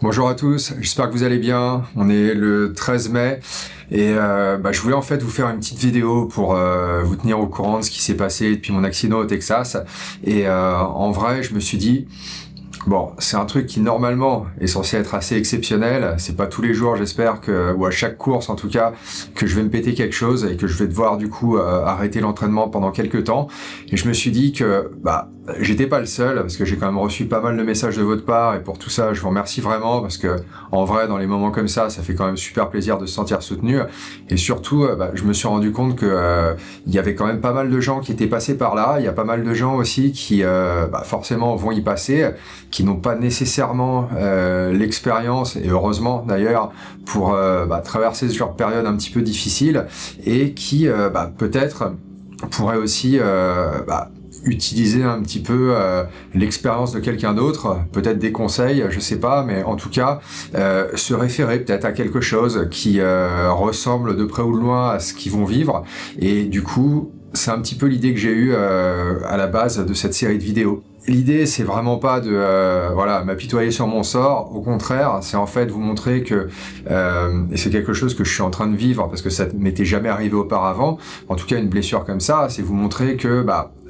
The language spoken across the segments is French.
Bonjour à tous, j'espère que vous allez bien. On est le 13 mai et je voulais en fait vous faire une petite vidéo pour vous tenir au courant de ce qui s'est passé depuis mon accident au Texas. Et en vrai, je me suis dit, bon, c'est un truc qui normalement est censé être assez exceptionnel. C'est pas tous les jours, j'espère que, ou à chaque course en tout cas, que je vais me péter quelque chose et que je vais devoir du coup arrêter l'entraînement pendant quelques temps. Et je me suis dit que j'étais pas le seul parce que j'ai quand même reçu pas mal de messages de votre part et pour tout ça je vous remercie vraiment parce que en vrai dans les moments comme ça fait quand même super plaisir de se sentir soutenu et surtout je me suis rendu compte que il y avait quand même pas mal de gens qui étaient passés par là. Il y a pas mal de gens aussi qui forcément vont y passer, qui n'ont pas nécessairement l'expérience et heureusement d'ailleurs pour traverser ce genre de période un petit peu difficile et qui peut-être pourraient aussi utiliser un petit peu l'expérience de quelqu'un d'autre, peut-être des conseils, je sais pas, mais en tout cas se référer peut-être à quelque chose qui ressemble de près ou de loin à ce qu'ils vont vivre. Et du coup, c'est un petit peu l'idée que j'ai eue à la base de cette série de vidéos. L'idée, c'est vraiment pas de m'apitoyer sur mon sort. Au contraire, c'est en fait vous montrer que et c'est quelque chose que je suis en train de vivre parce que ça m'était jamais arrivé auparavant. En tout cas, une blessure comme ça, c'est vous montrer que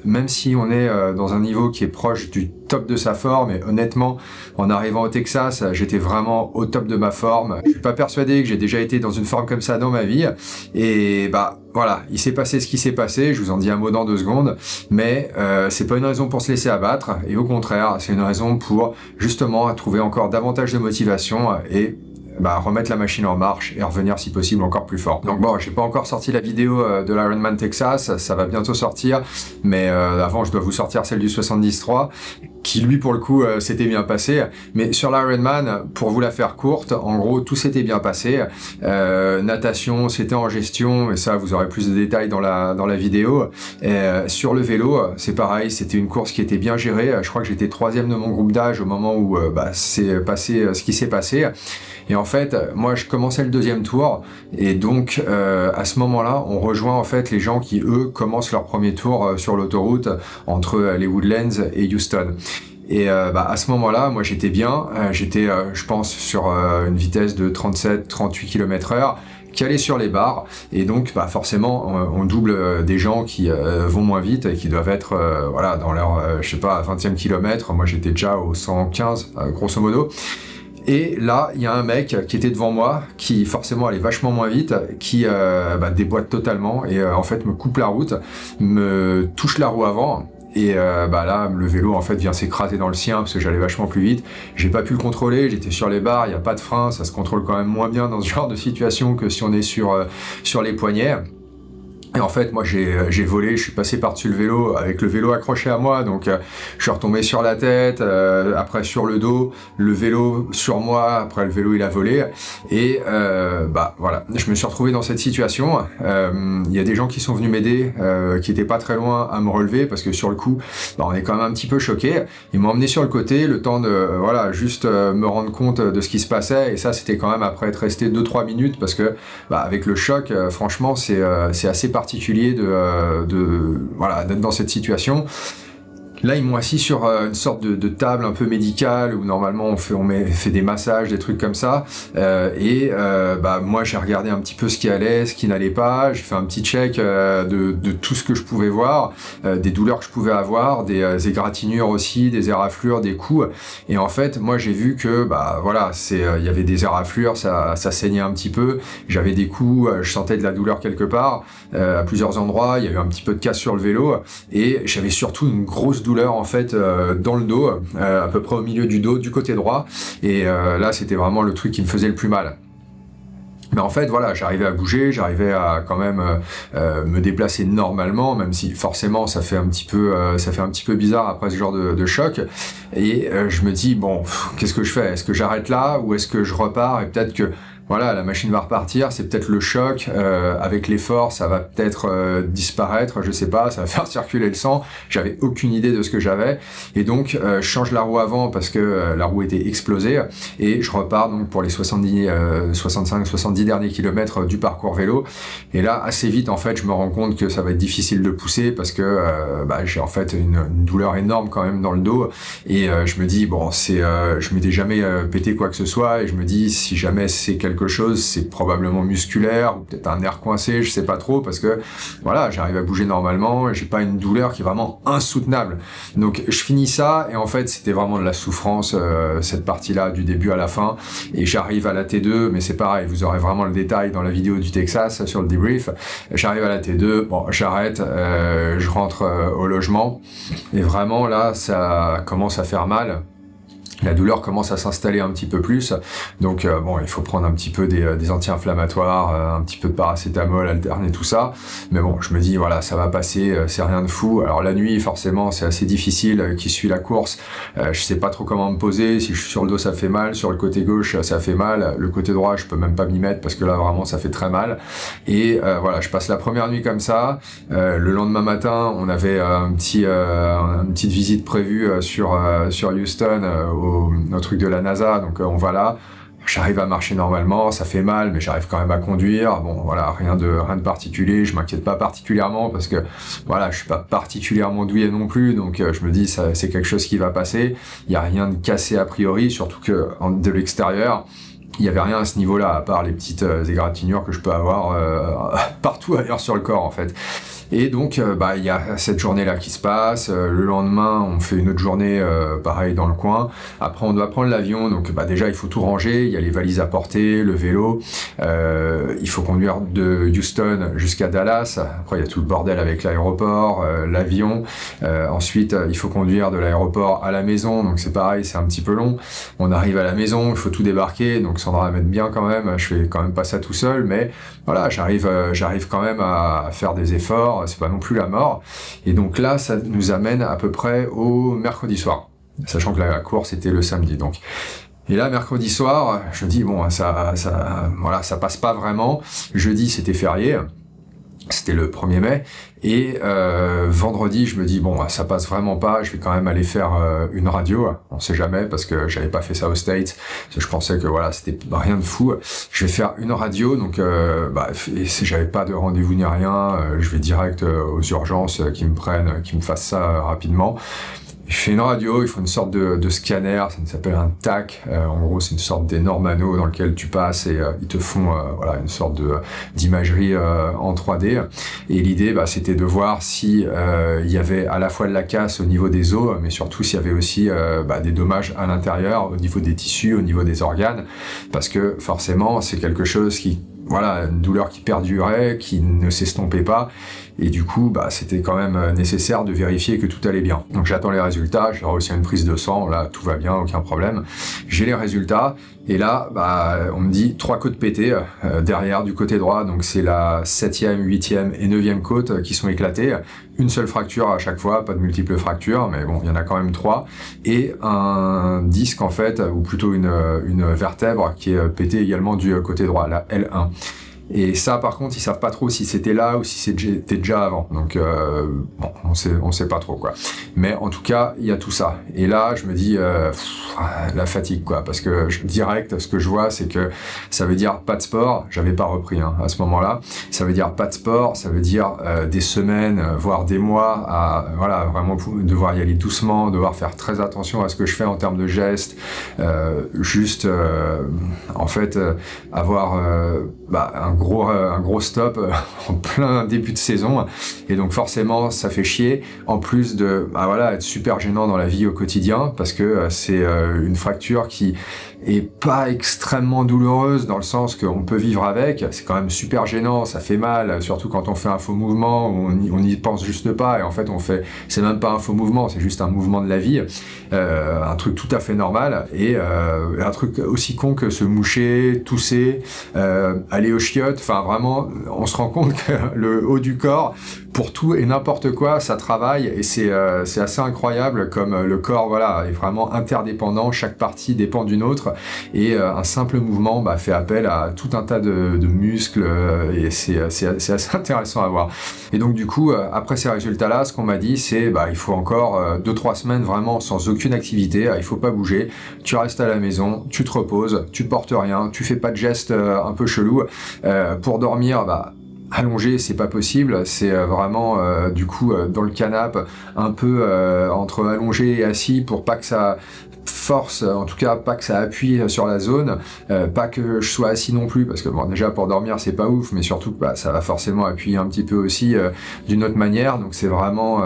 même si on est dans un niveau qui est proche du top de sa forme, et honnêtement, en arrivant au Texas, j'étais vraiment au top de ma forme. Je suis pas persuadé que j'ai déjà été dans une forme comme ça dans ma vie. Et voilà, il s'est passé ce qui s'est passé. Je vous en dis un mot dans 2 secondes, mais c'est pas une raison pour se laisser abattre. Et au contraire, c'est une raison pour justement trouver encore davantage de motivation et remettre la machine en marche et revenir si possible encore plus fort. Donc bon, j'ai pas encore sorti la vidéo de l'Ironman Texas, ça va bientôt sortir, mais avant je dois vous sortir celle du 73 qui lui pour le coup s'était bien passé. Mais sur l'Ironman, pour vous la faire courte, en gros tout s'était bien passé. Natation, c'était en gestion, et ça vous aurez plus de détails dans la vidéo. Sur le vélo, c'est pareil, c'était une course qui était bien gérée. Je crois que j'étais 3e de mon groupe d'âge au moment où c'est passé ce qui s'est passé. Et en fait, moi je commençais le 2e tour, et donc à ce moment-là, on rejoint en fait les gens qui eux commencent leur premier tour sur l'autoroute entre les Woodlands et Houston. Et à ce moment-là, moi j'étais bien, j'étais je pense sur une vitesse de 37-38 km/h, calé sur les barres, et donc forcément on double des gens qui vont moins vite et qui doivent être dans leur je sais pas 20e kilomètre. Moi j'étais déjà au 115 grosso modo. Et là, il y a un mec qui était devant moi, qui forcément allait vachement moins vite, qui déboîte totalement et en fait me coupe la route, me touche la roue avant. Et là, le vélo en fait vient s'écraser dans le sien parce que j'allais vachement plus vite. J'ai pas pu le contrôler, j'étais sur les barres, il n'y a pas de frein, ça se contrôle quand même moins bien dans ce genre de situation que si on est sur les poignets. Et en fait, moi, j'ai volé, je suis passé par-dessus le vélo, avec le vélo accroché à moi, donc je suis retombé sur la tête, après sur le dos, le vélo sur moi, après le vélo il a volé, et voilà, je me suis retrouvé dans cette situation. Il y a des gens qui sont venus m'aider, qui étaient pas très loin à me relever, parce que sur le coup, on est quand même un petit peu choqués. Ils m'ont emmené sur le côté, le temps de, juste me rendre compte de ce qui se passait, et ça, c'était quand même après être resté 2-3 minutes, parce que, avec le choc, franchement, c'est assez particulier d'être dans cette situation. Là, ils m'ont assis sur une sorte de table un peu médicale où normalement on fait des massages, des trucs comme ça. Moi, j'ai regardé un petit peu ce qui allait, ce qui n'allait pas. J'ai fait un petit check de tout ce que je pouvais voir, des douleurs que je pouvais avoir, des égratignures aussi, des éraflures, des coups. Et en fait, moi, j'ai vu que il y avait des éraflures, ça saignait un petit peu. J'avais des coups, je sentais de la douleur quelque part à plusieurs endroits. Il y avait un petit peu de casse sur le vélo et j'avais surtout une grosse douleur en fait dans le dos, à peu près au milieu du dos, du côté droit, et là c'était vraiment le truc qui me faisait le plus mal. Mais en fait, j'arrivais à bouger, j'arrivais à quand même me déplacer normalement, même si forcément ça fait un petit peu bizarre après ce genre de choc. Et je me dis, bon, qu'est-ce que je fais? Est-ce que j'arrête là ou est-ce que je repars et peut-être que voilà, la machine va repartir, c'est peut-être le choc, avec l'effort, ça va peut-être disparaître, je sais pas, ça va faire circuler le sang. J'avais aucune idée de ce que j'avais, et donc je change la roue avant parce que la roue était explosée, et je repars donc pour les 65-70 derniers kilomètres du parcours vélo. Et là, assez vite, en fait, je me rends compte que ça va être difficile de pousser parce que j'ai en fait une douleur énorme quand même dans le dos, et je me dis bon, je m'étais jamais pété quoi que ce soit, et je me dis si jamais c'est quelque chose, c'est probablement musculaire ou peut-être un nerf coincé, je sais pas trop, parce que voilà, j'arrive à bouger normalement, j'ai pas une douleur qui est vraiment insoutenable. Donc je finis ça, et en fait c'était vraiment de la souffrance, cette partie-là du début à la fin, et j'arrive à la T2, mais c'est pareil, vous aurez vraiment le détail dans la vidéo du Texas sur le débrief. J'arrive à la T2, bon, j'arrête, je rentre au logement, et vraiment là ça commence à faire mal. La douleur commence à s'installer un petit peu plus, donc bon, il faut prendre un petit peu des anti-inflammatoires, un petit peu de paracétamol, alterner tout ça, mais bon, je me dis voilà, ça va passer, c'est rien de fou. Alors la nuit, forcément, c'est assez difficile, qui suit la course, je sais pas trop comment me poser, si je suis sur le dos ça fait mal, sur le côté gauche ça fait mal, le côté droit je peux même pas m'y mettre parce que là vraiment ça fait très mal, et voilà, je passe la première nuit comme ça. Le lendemain matin, on avait une petite visite prévue sur Houston, au truc de la NASA, donc on va là, j'arrive à marcher normalement, ça fait mal, mais j'arrive quand même à conduire. Bon, voilà, rien de particulier, je m'inquiète pas particulièrement parce que voilà, je suis pas particulièrement douillet non plus, donc je me dis ça, c'est quelque chose qui va passer. Il y a rien de cassé a priori, surtout que de l'extérieur, il y avait rien à ce niveau-là, à part les petites égratignures que je peux avoir partout ailleurs sur le corps en fait. Et donc, il y a cette journée-là qui se passe. Le lendemain, on fait une autre journée, pareil, dans le coin. Après, on doit prendre l'avion. Donc, déjà, il faut tout ranger. Il y a les valises à porter, le vélo. Il faut conduire de Houston jusqu'à Dallas. Après, il y a tout le bordel avec l'aéroport, l'avion. Ensuite, il faut conduire de l'aéroport à la maison. Donc, c'est pareil, c'est un petit peu long. On arrive à la maison, il faut tout débarquer. Donc, Sandra m'aide bien quand même. Je fais quand même pas ça tout seul. Mais voilà, j'arrive quand même à faire des efforts. C'est pas non plus la mort. Et donc là, ça nous amène à peu près au mercredi soir, sachant que la course était le samedi. Donc, et là, mercredi soir, je dis bon, ça passe pas vraiment. Jeudi, c'était férié. C'était le 1er mai, et vendredi, je me dis bon, ça passe vraiment pas, je vais quand même aller faire une radio, on sait jamais, parce que j'avais pas fait ça aux States, je pensais que voilà, c'était rien de fou. Je vais faire une radio, donc j'avais pas de rendez-vous ni rien, je vais direct aux urgences qui me prennent, qui me fassent ça rapidement. Je fais une radio, il faut une sorte de scanner, ça s'appelle un TAC, en gros c'est une sorte d'énorme anneau dans lequel tu passes, et ils te font une sorte d'imagerie en 3D. Et l'idée c'était de voir si il y avait à la fois de la casse au niveau des os, mais surtout s'il y avait aussi des dommages à l'intérieur, au niveau des tissus, au niveau des organes, parce que forcément c'est quelque chose qui, voilà, une douleur qui perdurait, qui ne s'estompait pas, et du coup c'était quand même nécessaire de vérifier que tout allait bien. Donc j'attends les résultats, j'ai reçu une prise de sang, là tout va bien, aucun problème. J'ai les résultats, et là on me dit 3 côtes pétées derrière du côté droit, donc c'est la 7e, 8e et 9e côte qui sont éclatées. Une seule fracture à chaque fois, pas de multiples fractures, mais bon, il y en a quand même 3, et un disque en fait, ou plutôt une vertèbre qui est pétée également du côté droit, la L1. Et ça, par contre, ils savent pas trop si c'était là ou si c'était déjà avant. Donc, bon, on sait pas trop, quoi. Mais en tout cas, il y a tout ça. Et là, je me dis, la fatigue, quoi. Parce que direct, ce que je vois, c'est que ça veut dire pas de sport. J'avais pas repris, à ce moment-là. Ça veut dire pas de sport. Ça veut dire des semaines, voire des mois à, voilà, vraiment devoir y aller doucement, devoir faire très attention à ce que je fais en termes de gestes. En fait, avoir, un gros stop en plein début de saison, et donc forcément ça fait chier, en plus de être super gênant dans la vie au quotidien, parce que c'est une fracture qui est pas extrêmement douloureuse, dans le sens qu'on peut vivre avec. C'est quand même super gênant, ça fait mal, surtout quand on fait un faux mouvement, on n'y pense juste pas, et en fait c'est même pas un faux mouvement, c'est juste un mouvement de la vie, un truc tout à fait normal, et un truc aussi con que se moucher, tousser, aller aux chiottes. Enfin vraiment, on se rend compte que le haut du corps, pour tout et n'importe quoi, ça travaille, et c'est assez incroyable comme le corps, voilà, est vraiment interdépendant, chaque partie dépend d'une autre. l'autre, et un simple mouvement fait appel à tout un tas de muscles, et c'est assez intéressant à voir. Et donc du coup, après ces résultats-là, ce qu'on m'a dit, c'est il faut encore 2-3 semaines vraiment sans aucune activité, il faut pas bouger, tu restes à la maison, tu te reposes, tu portes rien, tu fais pas de gestes un peu chelous. Pour dormir, allongé, c'est pas possible, c'est vraiment du coup dans le canapé, un peu entre allongé et assis pour pas que ça force, en tout cas pas que ça appuie sur la zone, pas que je sois assis non plus, parce que bon, déjà pour dormir c'est pas ouf, mais surtout que ça va forcément appuyer un petit peu aussi d'une autre manière, donc c'est vraiment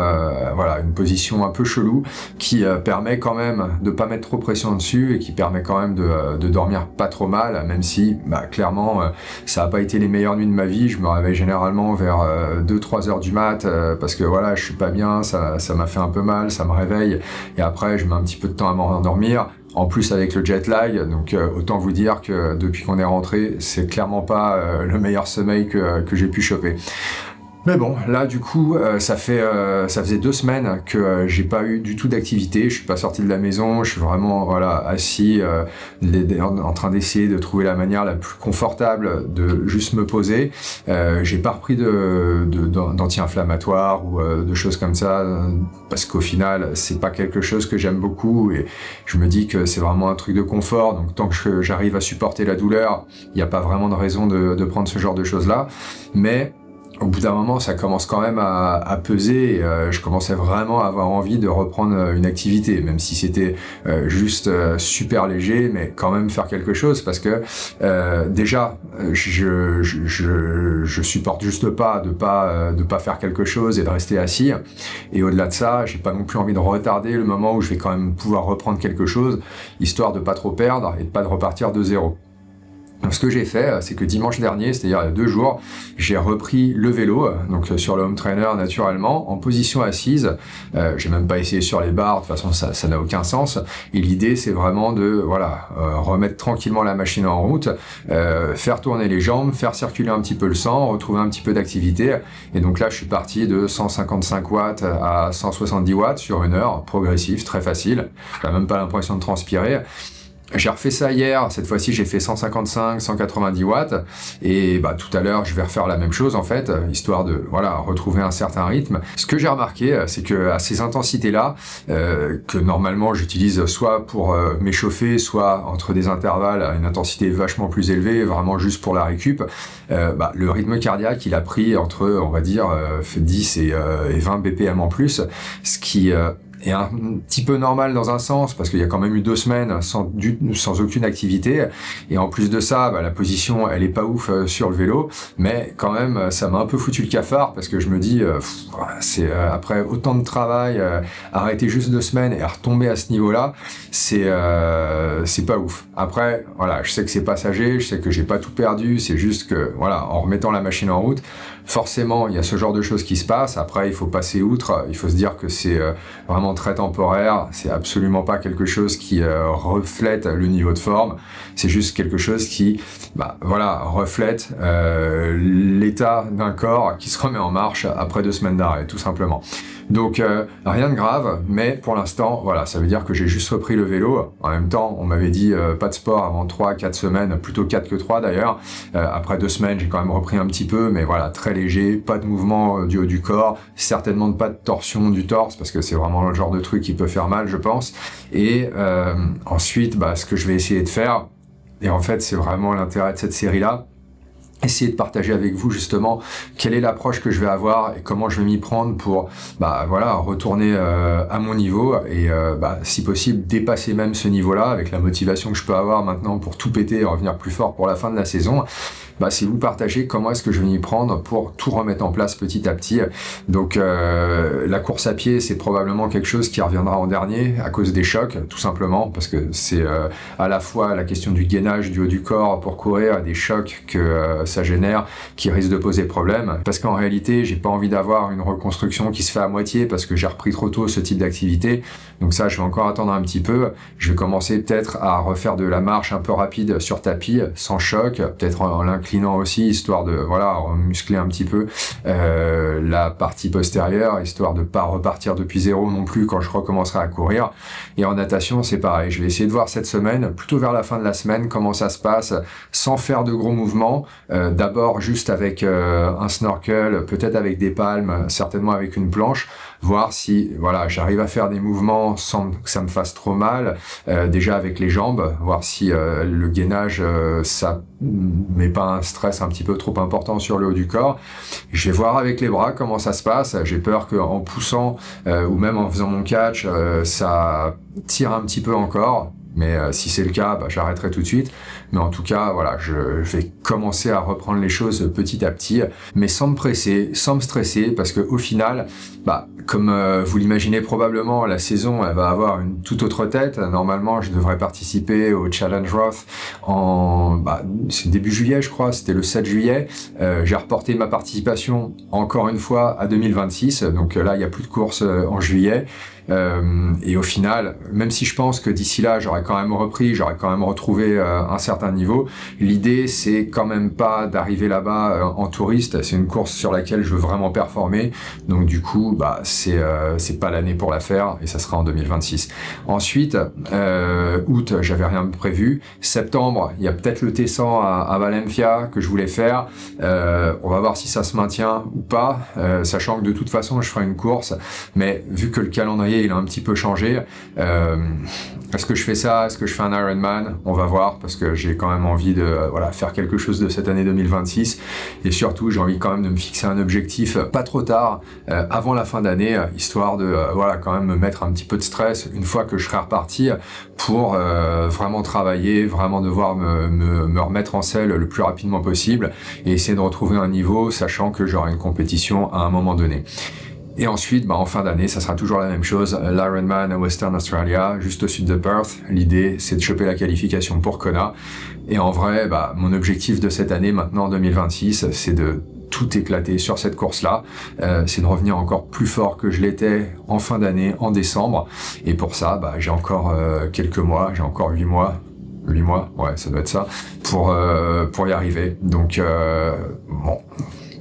voilà, une position un peu chelou qui permet quand même de pas mettre trop pression dessus et qui permet quand même de dormir pas trop mal, même si clairement ça a pas été les meilleures nuits de ma vie. Je me réveille généralement vers 2-3 heures du mat parce que voilà, je suis pas bien, ça m'a fait un peu mal, ça me réveille et après je mets un petit peu de temps à m'endormir. En plus avec le jet lag, donc autant vous dire que depuis qu'on est rentré, c'est clairement pas le meilleur sommeil que j'ai pu choper. Mais bon, là du coup, ça faisait 2 semaines que j'ai pas eu du tout d'activité, je suis pas sorti de la maison, je suis vraiment assis en train d'essayer de trouver la manière la plus confortable de juste me poser. J'ai pas repris d'anti-inflammatoire ou de choses comme ça, parce qu'au final, c'est pas quelque chose que j'aime beaucoup et je me dis que c'est vraiment un truc de confort, donc tant que j'arrive à supporter la douleur, il n'y a pas vraiment de raison de prendre ce genre de choses-là. Mais au bout d'un moment, ça commence quand même à peser et je commençais vraiment à avoir envie de reprendre une activité, même si c'était juste super léger, mais quand même faire quelque chose parce que déjà, je supporte juste pas de pas faire quelque chose et de rester assis. Et au-delà de ça, j'ai pas non plus envie de retarder le moment où je vais quand même pouvoir reprendre quelque chose, histoire de pas trop perdre et de pas repartir de zéro. Donc, ce que j'ai fait, c'est que dimanche dernier, c'est-à-dire il y a 2 jours, j'ai repris le vélo, donc sur le home trainer naturellement, en position assise. J'ai même pas essayé sur les barres, de toute façon ça n'a aucun sens. Et l'idée c'est vraiment de remettre tranquillement la machine en route, faire tourner les jambes, faire circuler un petit peu le sang, retrouver un petit peu d'activité. Et donc là je suis parti de 155 watts à 170 watts sur 1 heure, progressif, très facile. J'ai même pas l'impression de transpirer. J'ai refait ça hier, cette fois-ci j'ai fait 155, 190 watts, et tout à l'heure je vais refaire la même chose en fait, histoire de retrouver un certain rythme. Ce que j'ai remarqué, c'est que à ces intensités-là, que normalement j'utilise soit pour m'échauffer, soit entre des intervalles à une intensité vachement plus élevée, vraiment juste pour la récup, le rythme cardiaque il a pris entre, on va dire, 10 et 20 BPM en plus, ce qui est un petit peu normal dans un sens parce qu'il y a quand même eu 2 semaines sans aucune activité et en plus de ça la position elle est pas ouf sur le vélo, mais quand même ça m'a un peu foutu le cafard parce que je me dis c'est après autant de travail arrêter juste 2 semaines et retomber à ce niveau là c'est pas ouf. Après je sais que c'est passager, je sais que j'ai pas tout perdu, c'est juste que en remettant la machine en route forcément il y a ce genre de choses qui se passent. Après il faut passer outre, il faut se dire que c'est vraiment très temporaire, c'est absolument pas quelque chose qui reflète le niveau de forme, c'est juste quelque chose qui reflète l'état d'un corps qui se remet en marche après 2 semaines d'arrêt, tout simplement. Donc rien de grave, mais pour l'instant ça veut dire que j'ai juste repris le vélo. En même temps on m'avait dit pas de sport avant 3-4 semaines, plutôt 4 que 3 d'ailleurs. Après 2 semaines j'ai quand même repris un petit peu, mais très léger, pas de mouvement du haut du corps, certainement pas de torsion du torse parce que c'est vraiment le genre de truc qui peut faire mal je pense. Et ensuite ce que je vais essayer de faire, et en fait c'est vraiment l'intérêt de cette série là, essayer de partager avec vous justement quelle est l'approche que je vais avoir et comment je vais m'y prendre pour retourner à mon niveau et si possible dépasser même ce niveau-là avec la motivation que je peux avoir maintenant pour tout péter et revenir plus fort pour la fin de la saison. C'est vous partager comment est-ce que je vais m'y prendre pour tout remettre en place petit à petit. Donc la course à pied c'est probablement quelque chose qui reviendra en dernier à cause des chocs tout simplement parce que c'est à la fois la question du gainage du haut du corps pour courir, des chocs que ça génère, qui risque de poser problème. Parce qu'en réalité, j'ai pas envie d'avoir une reconstruction qui se fait à moitié parce que j'ai repris trop tôt ce type d'activité. Donc ça, je vais encore attendre un petit peu. Je vais commencer peut-être à refaire de la marche un peu rapide sur tapis, sans choc, peut-être en l'inclinant aussi, histoire de voilà muscler un petit peu la partie postérieure, histoire de pas repartir depuis zéro non plus quand je recommencerai à courir. Et en natation, c'est pareil. Je vais essayer de voir cette semaine, plutôt vers la fin de la semaine, comment ça se passe, sans faire de gros mouvements. D'abord juste avec un snorkel, peut-être avec des palmes, certainement avec une planche, voir si voilà j'arrive à faire des mouvements sans que ça me fasse trop mal, déjà avec les jambes, voir si le gainage ça met pas un stress un petit peu trop important sur le haut du corps. Je vais voir avec les bras comment ça se passe. J'ai peur qu'en poussant ou même en faisant mon catch ça tire un petit peu encore. Mais si c'est le cas, bah, j'arrêterai tout de suite. Mais en tout cas, voilà, je vais commencer à reprendre les choses petit à petit, mais sans me presser, sans me stresser, parce que au final, bah, comme vous l'imaginez probablement, la saison, elle va avoir une toute autre tête. Normalement, je devrais participer au Challenge Roth c'est début juillet, je crois, c'était le 7 juillet. J'ai reporté ma participation encore une fois à 2026. Donc là, il n'y a plus de course en juillet. Et au final, même si je pense que d'ici là, j'aurais quand même repris, j'aurais quand même retrouvé un certain niveau, l'idée, c'est quand même pas d'arriver là-bas en touriste. C'est une course sur laquelle je veux vraiment performer. Donc du coup, bah, c'est pas l'année pour la faire et ça sera en 2026. Ensuite, août, j'avais rien prévu. Septembre, il y a peut-être le T100 à Valencia que je voulais faire. On va voir si ça se maintient ou pas, sachant que de toute façon, je ferai une course. Mais vu que le calendrier il a un petit peu changé. Est-ce que je fais ça? Est-ce que je fais un Ironman? On va voir, parce que j'ai quand même envie de faire quelque chose de cette année 2026. Et surtout, j'ai envie quand même de me fixer un objectif pas trop tard, avant la fin d'année, histoire de quand même me mettre un petit peu de stress une fois que je serai reparti pour vraiment travailler, vraiment devoir me remettre en selle le plus rapidement possible et essayer de retrouver un niveau, sachant que j'aurai une compétition à un moment donné. Et ensuite, en fin d'année, ça sera toujours la même chose, l'Ironman à Western Australia, juste au sud de Perth. L'idée, c'est de choper la qualification pour Kona. Et en vrai, mon objectif de cette année, maintenant en 2026, c'est de tout éclater sur cette course-là. C'est de revenir encore plus fort que je l'étais en fin d'année, en décembre. Et pour ça, j'ai encore quelques mois, j'ai encore 8 mois. 8 mois, ouais, ça doit être ça, pour y arriver. Donc,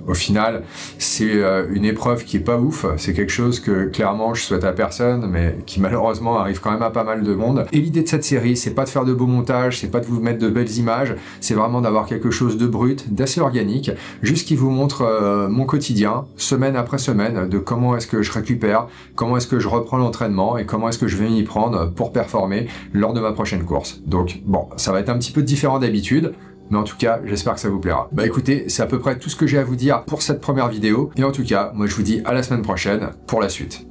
au final, c'est une épreuve qui est pas ouf, c'est quelque chose que clairement je souhaite à personne, mais qui malheureusement arrive quand même à pas mal de monde. Et l'idée de cette série, c'est pas de faire de beaux montages, c'est pas de vous mettre de belles images, c'est vraiment d'avoir quelque chose de brut, d'assez organique, juste qui vous montre mon quotidien, semaine après semaine, de comment est-ce que je récupère, comment est-ce que je reprends l'entraînement et comment est-ce que je vais m'y prendre pour performer lors de ma prochaine course. Donc bon, ça va être un petit peu différent d'habitude, mais en tout cas, j'espère que ça vous plaira. Écoutez, c'est à peu près tout ce que j'ai à vous dire pour cette première vidéo. Et en tout cas, moi je vous dis à la semaine prochaine pour la suite.